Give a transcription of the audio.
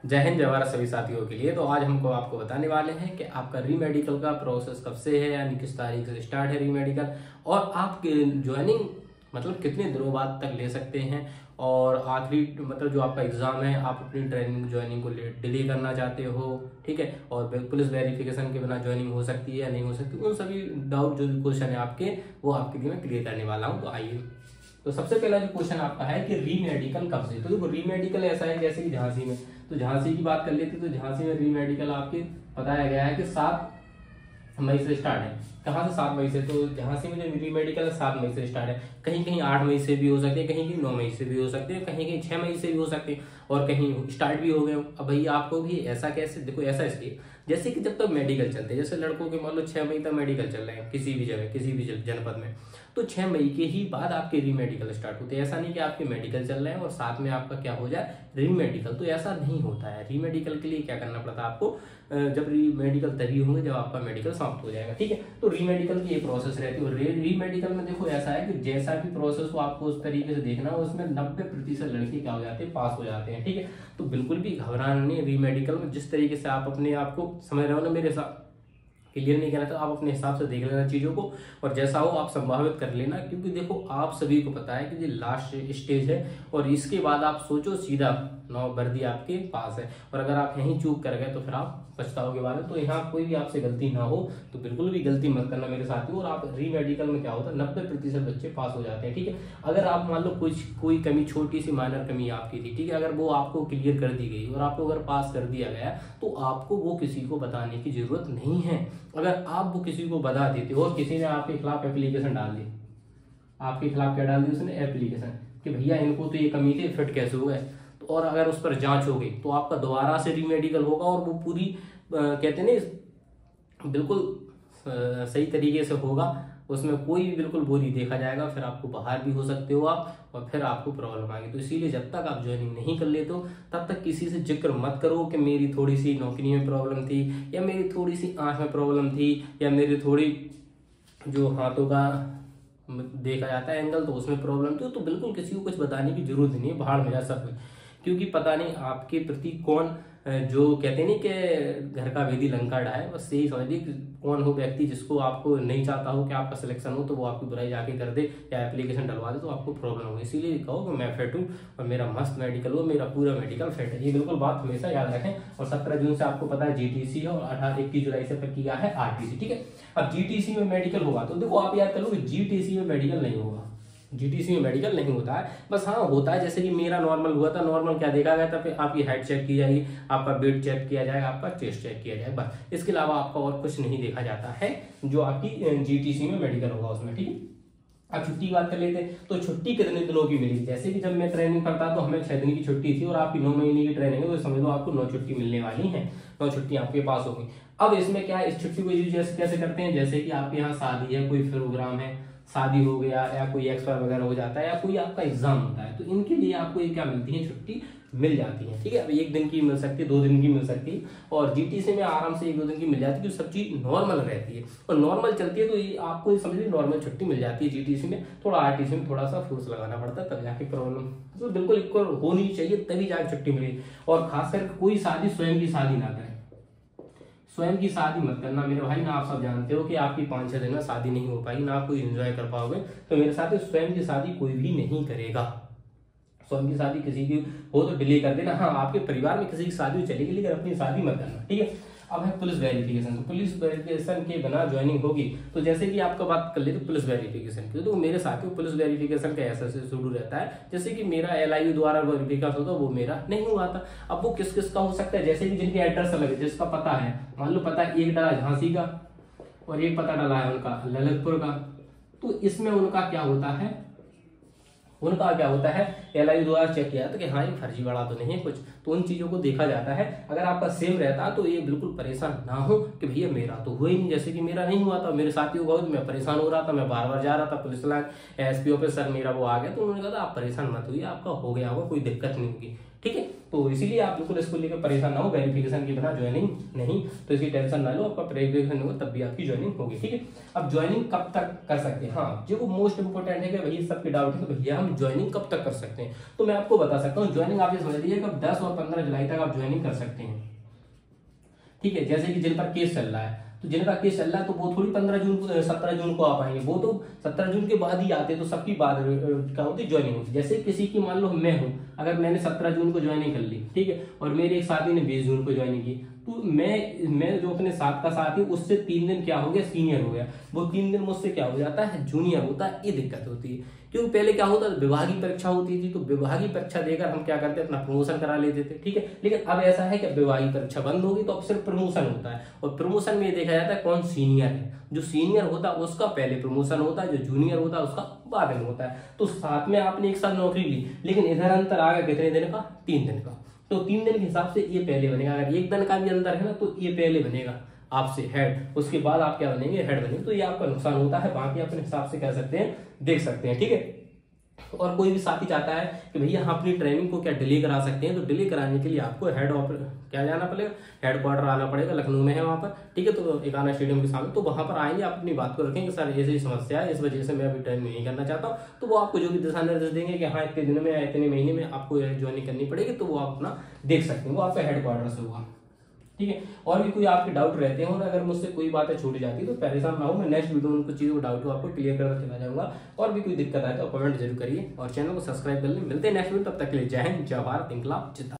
जय हिंद जय भारत सभी साथियों के लिए। तो आज हमको आपको बताने वाले हैं कि आपका री मेडिकल का प्रोसेस कब से है, यानी किस तारीख से स्टार्ट है री मेडिकल, और आप ज्वाइनिंग मतलब कितने दिनों बाद तक ले सकते हैं, और आखिरी मतलब जो आपका एग्जाम है आप अपनी ट्रेनिंग ज्वाइनिंग को डिले करना चाहते हो, ठीक है, और पुलिस वेरिफिकेशन के बिना ज्वाइनिंग हो सकती है या नहीं हो सकती, उन सभी डाउट जो भी क्वेश्चन है आपके वो आपके लिए मैं क्लियर करने वाला हूँ। तो आइए, तो सबसे पहला जो क्वेश्चन आपका है कि री मेडिकल कब से। तो देखो री मेडिकल ऐसा है जैसे कि झांसी में, तो झांसी की बात कर लेते तो झांसी में री मेडिकल आपके बताया गया है कि 7 मई से स्टार्ट है। कहाँ से 7 मई से? तो झांसी में जो री मेडिकल है 7 मई से स्टार्ट है। कहीं कहीं 8 मई से भी हो सकते हैं, कहीं कहीं 9 मई से भी हो सकते हैं, कहीं कहीं 6 मई से भी हो सकते हैं, और कहीं स्टार्ट भी हो गए हो। अब भैया आपको भी ऐसा कैसे? देखो ऐसा इसलिए जैसे कि जब तक मेडिकल चलते हैं, जैसे लड़कों के मान लो 6 मई तक मेडिकल चल रहे हैं किसी भी जगह किसी भी जनपद में, तो 6 मई के ही बाद आपके री मेडिकल स्टार्ट होते हैं। ऐसा नहीं कि आपके मेडिकल चल रहे हैं और साथ में आपका क्या हो जाए री मेडिकल, तो ऐसा नहीं होता है। री मेडिकल के लिए क्या करना पड़ता है आपको? जब री मेडिकल तभी होंगे जब आपका मेडिकल समाप्त हो जाएगा, ठीक है। तो री मेडिकल की ये प्रोसेस रहती है। री मेडिकल में देखो ऐसा है कि जैसा भी प्रोसेस हो आपको उस तरीके से देखना हो, उसमें 90% लड़के क्या हो जाते हैं, पास हो जाते हैं, ठीक है। तो बिल्कुल भी घबराना नहीं री मेडिकल में। जिस तरीके से आप अपने आप को समझ रहे हो ना, मेरे साथ क्लियर नहीं करना, तो आप अपने हिसाब से देख लेना चीजों को, और जैसा हो आप संभावित कर लेना, क्योंकि देखो आप सभी को पता है कि ये लास्ट स्टेज है, और इसके बाद आप सोचो सीधा 9 वर्दी आपके पास है, और अगर आप यहीं चूक कर गए तो फिर आप पछताओगे बाद में। तो यहाँ कोई भी आपसे गलती ना हो, तो बिल्कुल भी गलती मत करना मेरे साथियों। और आप री मेडिकल में क्या होता है 90% बच्चे पास हो जाते हैं, ठीक है। अगर आप मान लो कोई कमी, छोटी सी माइनर कमी आपकी थी, ठीक है, अगर वो आपको क्लियर कर दी गई और आपको अगर पास कर दिया गया, तो आपको वो किसी को बताने की जरूरत नहीं है। अगर आप वो किसी को बता देते हो और किसी ने आपके खिलाफ एप्लीकेशन डाल दी, आपके खिलाफ क्या डाल दी उसने? एप्लीकेशन, कि भैया इनको तो ये कमी थी, फिट कैसे हो गए, तो और अगर उस पर जांच हो गई तो आपका दोबारा से री मेडिकल होगा, और वो पूरी कहते हैं ना बिल्कुल सही तरीके से होगा, उसमें कोई भी बिल्कुल वो नहीं देखा जाएगा। फिर आपको बाहर भी हो सकते हो आप, और फिर आपको प्रॉब्लम आएगी। तो इसीलिए जब तक आप ज्वाइनिंग नहीं कर लेते हो तब तक किसी से जिक्र मत करो कि मेरी थोड़ी सी नौकरी में प्रॉब्लम थी, या मेरी थोड़ी सी आंख में प्रॉब्लम थी, या मेरी थोड़ी जो हाथों का देखा जाता है एंगल, तो उसमें प्रॉब्लम थी। तो बिल्कुल किसी को कुछ बताने की जरूरत नहीं है, बाहर में जा सब, क्योंकि पता नहीं आपके प्रति कौन, जो कहते नहीं कि घर का भेदी लंका ढाए, बस यही समझिए कौन हो व्यक्ति जिसको आपको नहीं चाहता हो कि आपका सिलेक्शन हो, तो वो आपकी बुराई जाके कर दे या एप्लीकेशन डलवा दे, तो आपको प्रॉब्लम हो। इसीलिए कहो कि मैं फिट हूँ और मेरा मस्त मेडिकल हो, मेरा पूरा मेडिकल फिट है। ये बिल्कुल बात हमेशा याद रखें। और 17 जून से आपको पता है जीटीसी है, और 21 जुलाई से फिर किया है आरटीसी, ठीक है। अब जीटीसी में मेडिकल होगा, तो देखो आप याद कर लो कि जीटीसी में मेडिकल नहीं होगा, जीटीसी में मेडिकल नहीं होता है। बस हाँ होता है, जैसे कि मेरा नॉर्मल हुआ था। नॉर्मल क्या देखा गया था? फिर आपकी हाइट चेक की जाएगी, आपका वेट चेक किया जाएगा, आपका चेस्ट चेक किया जाएगा, बस। इसके अलावा आपका और कुछ नहीं देखा जाता है जो आपकी जीटीसी में मेडिकल होगा उसमें, ठीक है। अब छुट्टी की बात कर लेते हैं, तो छुट्टी कितने दिनों की मिलेगी? जैसे कि जब मैं ट्रेनिंग करता तो हमें 6 दिन की छुट्टी थी, और आपकी 9 महीने की ट्रेनिंग है, तो समझ लो आपको 9 छुट्टी मिलने वाली है, 9 छुट्टी आपके पास होगी। अब इसमें क्या है, इस छुट्टी को यूज कैसे करते हैं? जैसे कि आपके यहाँ शादी है, कोई प्रोग्राम है, शादी हो गया, या कोई एक्सपायर वगैरह हो जाता है, या कोई आपका एग्जाम होता है, तो इनके लिए आपको ये क्या मिलती है? छुट्टी मिल जाती है, ठीक है। अब 1 दिन की मिल सकती है, 2 दिन की मिल सकती है, और जीटीसी में आराम से 1-2 दिन की मिल जाती है, क्योंकि सब चीज नॉर्मल रहती है और नॉर्मल चलती है। तो ये आपको ये समझिए नॉर्मल छुट्टी मिल जाती है जीटीसी में। थोड़ा आरटीसी में थोड़ा सा फोर्स लगाना पड़ता है, तब जाके प्रॉब्लम, तो बिल्कुल इक्वल होनी चाहिए तभी जाके छुट्टी मिले। और खासकर कोई शादी स्वयं की शादी ना करें, स्वयं की शादी मत करना मेरे भाई ना। आप सब जानते हो कि आपकी 5-6 दिन में शादी नहीं हो पाई, ना आप कोई एंजॉय कर पाओगे, तो मेरे साथ स्वयं की शादी कोई भी नहीं करेगा। स्वयं की शादी किसी की हो तो डिले कर देना, हाँ आपके परिवार में किसी की शादी चलेगी, लेकिन अपनी शादी मत करना, ठीक है। अब है पुलिस वेरिफिकेशन। तो पुलिस वेरिफिकेशन के बिना ज्वाइनिंग होगी, तो जैसे कि आपका बात कर लेते पुलिस वेरिफिकेशन की, तो मेरे साथियों पुलिस वेरिफिकेशन का ऐसा से शुरू रहता है, जैसे कि मेरा LIU द्वारा वेरिफिकेशन होता वो मेरा नहीं हुआ था। अब वो किस किस का हो सकता है? जैसे कि जिनके एड्रेस अलग है, जिसका पता है, मान लो पता है एक डाला झांसी का और एक पता डाला है उनका ललितपुर का, तो इसमें उनका क्या होता है, LIU द्वारा चेक किया था कि हाँ ये फर्जीवाड़ा तो नहीं है कुछ, तो उन चीजों को देखा जाता है। अगर आपका सेम रहता तो ये बिल्कुल परेशान ना हो कि भैया मेरा तो हुआ ही नहीं, जैसे कि मेरा नहीं हुआ था, मेरे साथियों का मैं परेशान हो रहा था, मैं बार बार जा रहा था police line, SP office sir मेरा वो आ गया, तो उन्होंने कहा आप परेशान मत होइए, आपका हो गया होगा, कोई दिक्कत नहीं होगी, ठीक है। तो इसीलिए आप बिल्कुल इसको लेकर परेशान ना हो, वेरिफिकेशन के बिना ज्वाइनिंग नहीं, तो इसकी टेंशन ना लो, आपका वेरिफिकेशन होगा तब भी आपकी ज्वाइनिंग होगी, ठीक है। अब ज्वाइनिंग कब तक कर सकते हैं? हाँ जो मोस्ट इंपोर्टेंट है कि भैया सबके डाउट है कि भैया हम ज्वाइनिंग कब तक कर सकते हैं। हैं। तो मैं आपको बता सकता हूँ ज्वाइनिंग आप ये समझ लीजिए कि 10 और 15 जुलाई तक आप ज्वाइनिंग कर सकते हैं। ठीक है, जैसे कि जिन पर केस चल रहा है, तो जिनका केस चल रहा है तो वो थोड़ी 15 जून को 17 जून को आ पाएंगे, वो तो 17 जून के बाद ही आते, तो सबकी बात क्या होती ज्वाइनिंग होती। जैसे किसी की मान लो मैं हूँ, अगर मैंने 17 जून को ज्वाइनिंग कर ली, ठीक है, और मेरे एक साथी ने 20 जून को ज्वाइनिंग की, तो मैं जो अपने साथ का साथी उससे 3 दिन क्या हो गया, सीनियर हो गया, वो 3 दिन मुझसे क्या हो जाता है, जूनियर होता है। ये दिक्कत होती है, क्योंकि पहले क्या होता था, विभागीय परीक्षा होती थी, तो विभागीय परीक्षा देकर हम क्या करते अपना प्रमोशन करा लेते थे। ठीक है, लेकिन अब ऐसा है कि विभागीय परीक्षा बंद होगी तो अब सिर्फ प्रमोशन होता है, और प्रमोशन में देखा जाता है कौन सीनियर है। जो सीनियर होता है उसका पहले प्रमोशन होता है, जो जूनियर होता है उसका बाद में होता है। तो साथ में आपने एक साथ नौकरी ली, लेकिन इधर अंतर आ गया कितने दिन का, 3 दिन का, तो 3 दिन के हिसाब से ये पहले बनेगा। अगर 1 दिन का भी अंदर है ना तो ये पहले बनेगा आपसे हेड, उसके बाद आप क्या बनेंगे, हेड बनेंगे। तो ये आपका नुकसान होता है, बाकी अपने हिसाब से कह सकते हैं, देख सकते हैं। ठीक है, और कोई भी साथी चाहता है कि भैया हम अपनी ट्रेनिंग को क्या डिले करा सकते हैं, तो डिले कराने के लिए आपको हेड ऑफिस क्या जाना पड़ेगा, हेड क्वार्टर आना पड़ेगा, लखनऊ में है वहां पर। ठीक है, तो एकाना स्टेडियम के सामने, तो वहां पर आएंगे, आप अपनी बात को रखेंगे, सर ऐसी समस्या है, इस वजह से मैं अभी ट्रेनिंग नहीं करना चाहता हूँ, तो वो आपको जो भी दिशा निर्देश देंगे कि हाँ इतने दिन में या इतने महीने में आपको ज्वाइनिंग करनी पड़ेगी, तो वो आप अपना देख सकते हैं, वो आपका हेड क्वार्टर से होगा। ठीक है, और भी कोई आपके डाउट रहते हैं, और अगर मुझसे कोई बातें छूट जाती है तो परेशान ना हो, मैं नेक्स्ट वीडियो में कुछ चीज़ों को डाउट को आपको क्लियर करता चला जाऊंगा। और भी कोई दिक्कत आए तो कमेंट जरूर करिए और चैनल को सब्सक्राइब कर लें। मिलते हैं नेक्स्ट वीडियो, तब तक के लिए जय हिंद, जय भारत, इंकलाब जिंदाबाद।